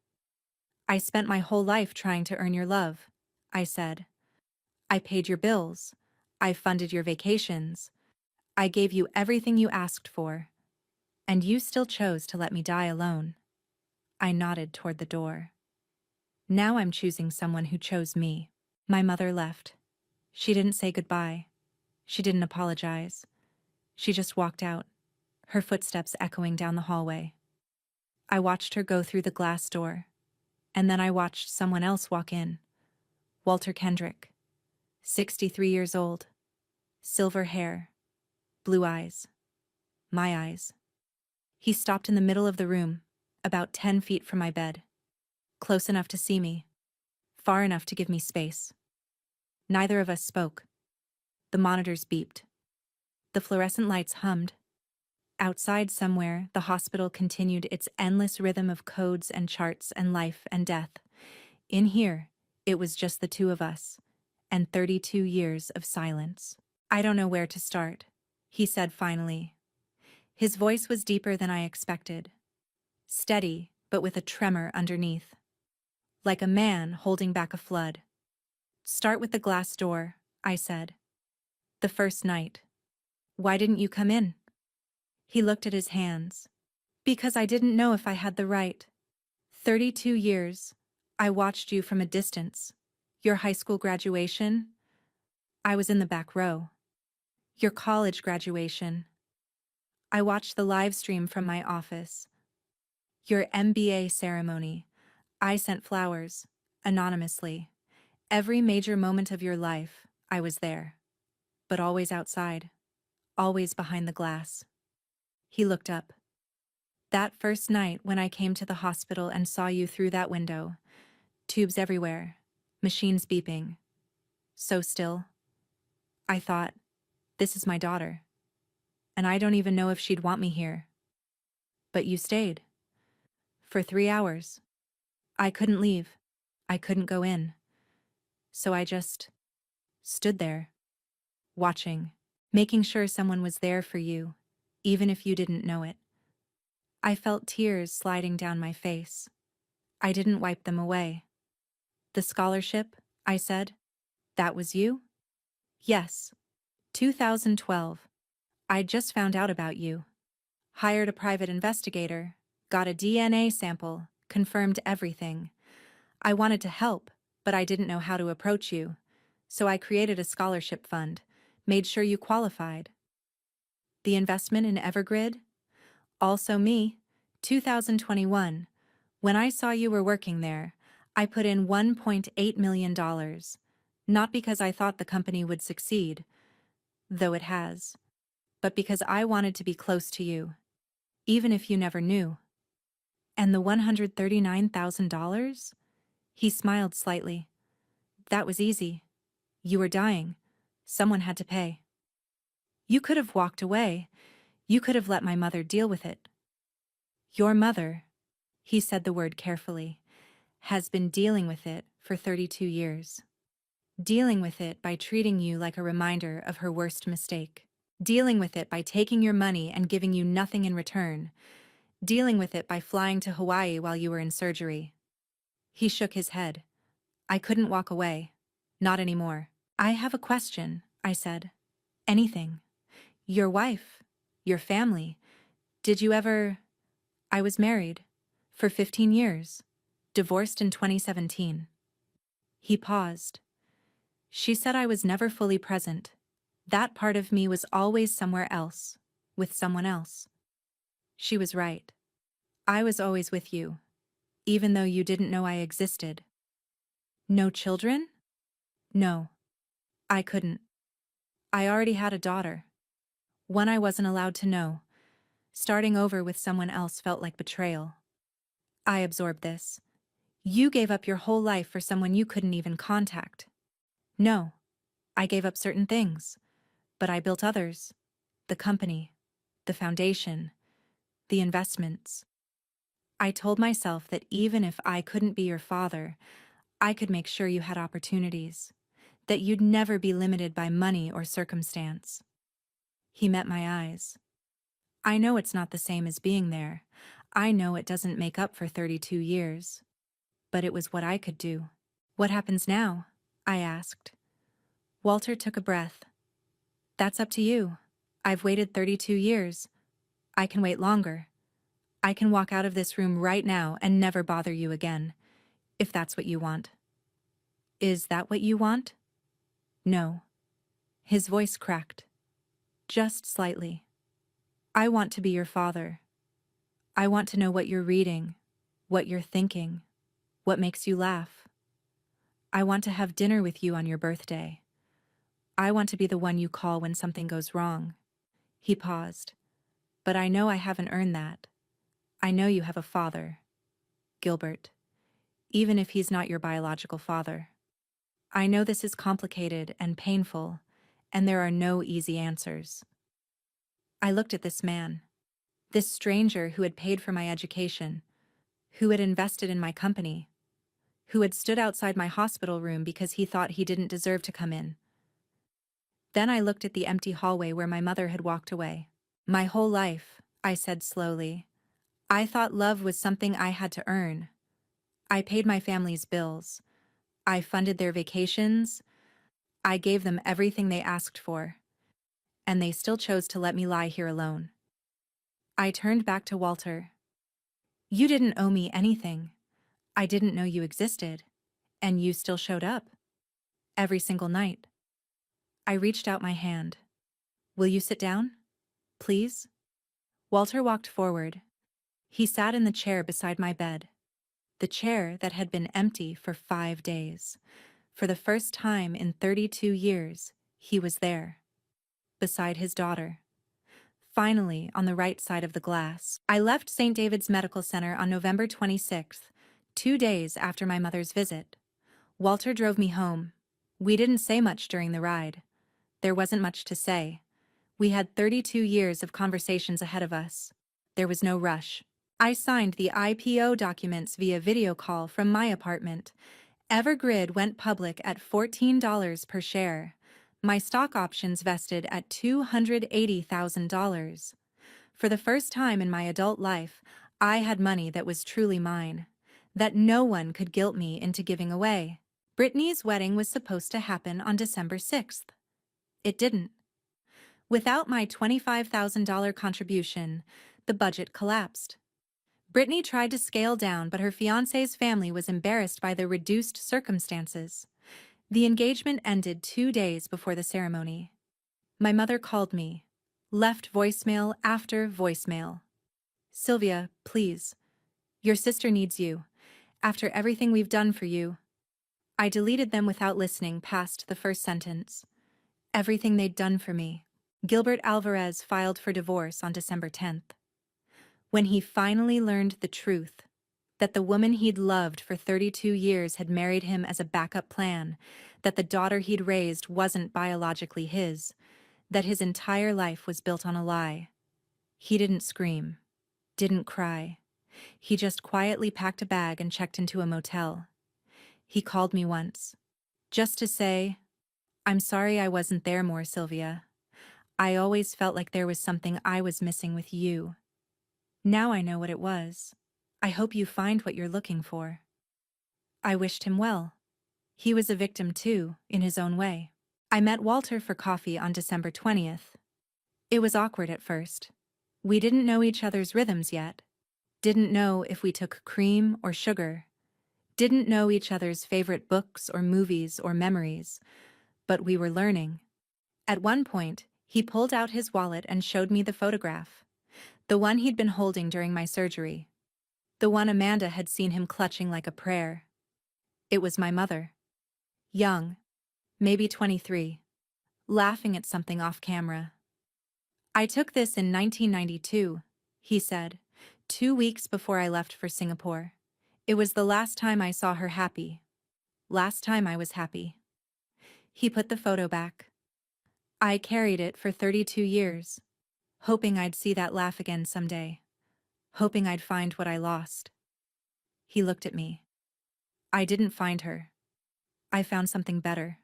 I spent my whole life trying to earn your love, I said. I paid your bills. I funded your vacations. I gave you everything you asked for. And you still chose to let me die alone. I nodded toward the door. Now I'm choosing someone who chose me. My mother left. She didn't say goodbye. She didn't apologize. She just walked out, her footsteps echoing down the hallway. I watched her go through the glass door, and then I watched someone else walk in. Walter Kendrick, 63 years old, silver hair, blue eyes, my eyes. He stopped in the middle of the room, about 10 feet from my bed, close enough to see me, far enough to give me space. Neither of us spoke. The monitors beeped. The fluorescent lights hummed. Outside somewhere, the hospital continued its endless rhythm of codes and charts and life and death. In here, it was just the two of us, and 32 years of silence. I don't know where to start, he said finally. His voice was deeper than I expected. Steady, but with a tremor underneath. Like a man holding back a flood. Start with the glass door, I said. The first night. Why didn't you come in? He looked at his hands. Because I didn't know if I had the right. 32 years. I watched you from a distance. Your high school graduation. I was in the back row. Your college graduation. I watched the live stream from my office. Your MBA ceremony. I sent flowers, anonymously. Every major moment of your life, I was there. But always outside. Always behind the glass. He looked up. That first night when I came to the hospital and saw you through that window. Tubes everywhere. Machines beeping. So still. I thought, this is my daughter. And I don't even know if she'd want me here. But you stayed. For 3 hours. I couldn't leave. I couldn't go in. So I just stood there, watching, making sure someone was there for you, even if you didn't know it. I felt tears sliding down my face. I didn't wipe them away. The scholarship, I said, that was you? Yes. 2012. I just found out about you. Hired a private investigator, got a DNA sample, confirmed everything. I wanted to help, but I didn't know how to approach you. So I created a scholarship fund, made sure you qualified. The investment in Evergrid? Also me, 2021. When I saw you were working there, I put in $1.8 million. Not because I thought the company would succeed, though it has, but because I wanted to be close to you, even if you never knew. And the $139,000? He smiled slightly. That was easy. You were dying. Someone had to pay. You could have walked away. You could have let my mother deal with it. Your mother, he said the word carefully, has been dealing with it for 32 years. Dealing with it by treating you like a reminder of her worst mistake. Dealing with it by taking your money and giving you nothing in return. Dealing with it by flying to Hawaii while you were in surgery. He shook his head. I couldn't walk away. Not anymore. I have a question, I said. Anything. Your wife. Your family. Did you ever... I was married. For 15 years. Divorced in 2017. He paused. She said I was never fully present. That part of me was always somewhere else. With someone else. She was right. I was always with you, even though you didn't know I existed. No children? No. I couldn't. I already had a daughter. One I wasn't allowed to know. Starting over with someone else felt like betrayal. I absorbed this. You gave up your whole life for someone you couldn't even contact. No. I gave up certain things, but I built others. The company, the foundation, the investments. I told myself that even if I couldn't be your father, I could make sure you had opportunities, that you'd never be limited by money or circumstance. He met my eyes. I know it's not the same as being there. I know it doesn't make up for 32 years. But it was what I could do. What happens now? I asked. Walter took a breath. That's up to you. I've waited 32 years. I can wait longer. I can walk out of this room right now and never bother you again, if that's what you want. Is that what you want? No. His voice cracked. Just slightly. I want to be your father. I want to know what you're reading, what you're thinking, what makes you laugh. I want to have dinner with you on your birthday. I want to be the one you call when something goes wrong. He paused. But I know I haven't earned that. I know you have a father, Gilbert, even if he's not your biological father. I know this is complicated and painful, and there are no easy answers. I looked at this man, this stranger who had paid for my education, who had invested in my company, who had stood outside my hospital room because he thought he didn't deserve to come in. Then I looked at the empty hallway where my mother had walked away. My whole life, I said slowly, I thought love was something I had to earn. I paid my family's bills. I funded their vacations. I gave them everything they asked for. And they still chose to let me lie here alone. I turned back to Walter. You didn't owe me anything. I didn't know you existed. And you still showed up. Every single night. I reached out my hand. Will you sit down? Please? Walter walked forward. He sat in the chair beside my bed. The chair that had been empty for 5 days. For the first time in 32 years, he was there. Beside his daughter. Finally, on the right side of the glass. I left St. David's Medical Center on November 26th, 2 days after my mother's visit. Walter drove me home. We didn't say much during the ride. There wasn't much to say. We had 32 years of conversations ahead of us. There was no rush. I signed the IPO documents via video call from my apartment. Evergrid went public at $14 per share. My stock options vested at $280,000. For the first time in my adult life, I had money that was truly mine, that no one could guilt me into giving away. Brittany's wedding was supposed to happen on December 6th. It didn't. Without my $25,000 contribution, the budget collapsed. Brittany tried to scale down, but her fiancé's family was embarrassed by the reduced circumstances. The engagement ended 2 days before the ceremony. My mother called me, left voicemail after voicemail. Sylvia, please. Your sister needs you. After everything we've done for you. I deleted them without listening past the first sentence. Everything they'd done for me. Gilbert Alvarez filed for divorce on December 10th. When he finally learned the truth, that the woman he'd loved for 32 years had married him as a backup plan, that the daughter he'd raised wasn't biologically his, that his entire life was built on a lie. He didn't scream, didn't cry. He just quietly packed a bag and checked into a motel. He called me once, just to say, I'm sorry I wasn't there more, Sylvia. I always felt like there was something I was missing with you. Now I know what it was. I hope you find what you're looking for. I wished him well. He was a victim too, in his own way. I met Walter for coffee on December 20th. It was awkward at first. We didn't know each other's rhythms yet. Didn't know if we took cream or sugar. Didn't know each other's favorite books or movies or memories. But we were learning. At one point, he pulled out his wallet and showed me the photograph. The one he'd been holding during my surgery. The one Amanda had seen him clutching like a prayer. It was my mother. Young, maybe 23, laughing at something off camera. "I took this in 1992, he said, 2 weeks before I left for Singapore. It was the last time I saw her happy. Last time I was happy." He put the photo back. "I carried it for 32 years, hoping I'd see that laugh again someday, hoping I'd find what I lost." He looked at me. "I didn't find her. I found something better.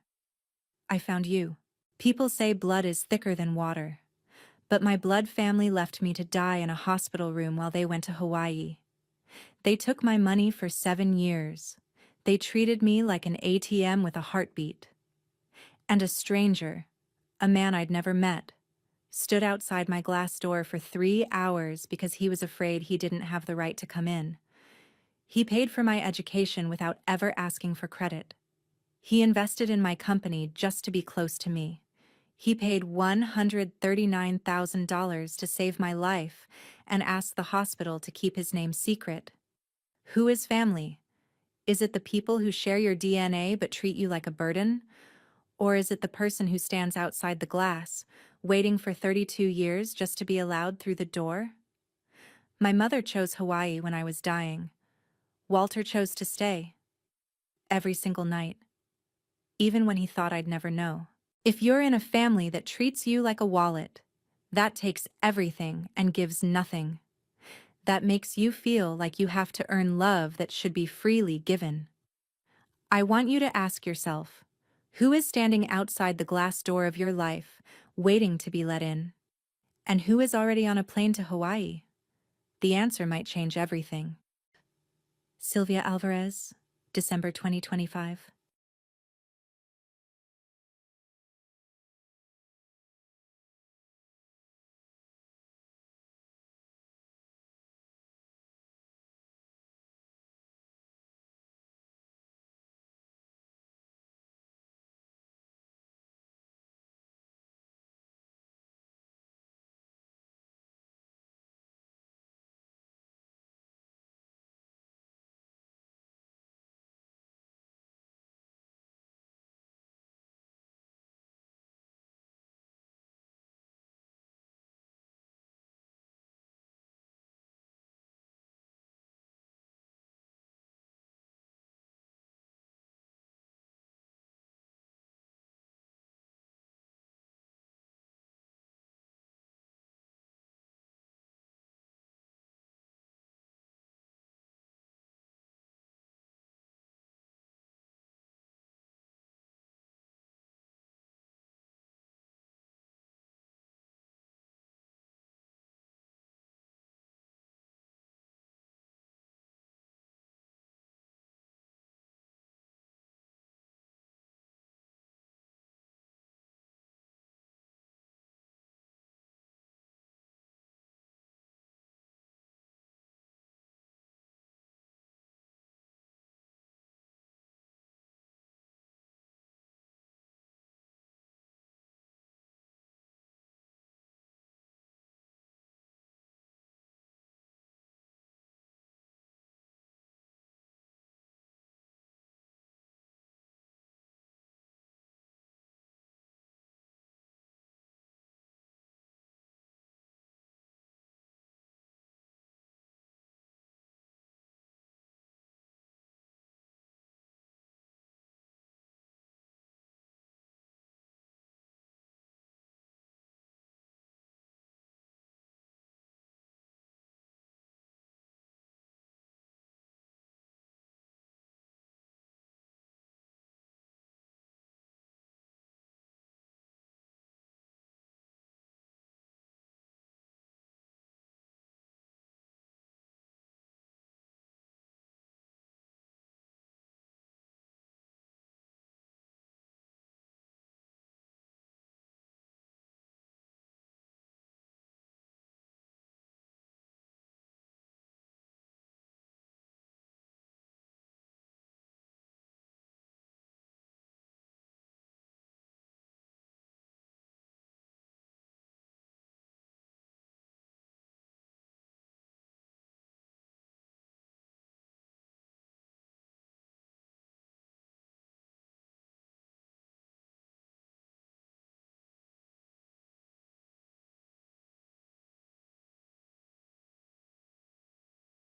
I found you." People say blood is thicker than water, but my blood family left me to die in a hospital room while they went to Hawaii. They took my money for 7 years. They treated me like an ATM with a heartbeat. And a stranger, a man I'd never met, stood outside my glass door for 3 hours because he was afraid he didn't have the right to come in. He paid for my education without ever asking for credit. He invested in my company just to be close to me. He paid $139,000 to save my life and asked the hospital to keep his name secret. Who is family? Is it the people who share your DNA but treat you like a burden? Or is it the person who stands outside the glass, waiting for 32 years just to be allowed through the door? My mother chose Hawaii when I was dying. Walter chose to stay. Every single night. Even when he thought I'd never know. If you're in a family that treats you like a wallet, that takes everything and gives nothing. That makes you feel like you have to earn love that should be freely given. I want you to ask yourself, who is standing outside the glass door of your life, waiting to be let in? And who is already on a plane to Hawaii? The answer might change everything. Sylvia Alvarez, December 2025.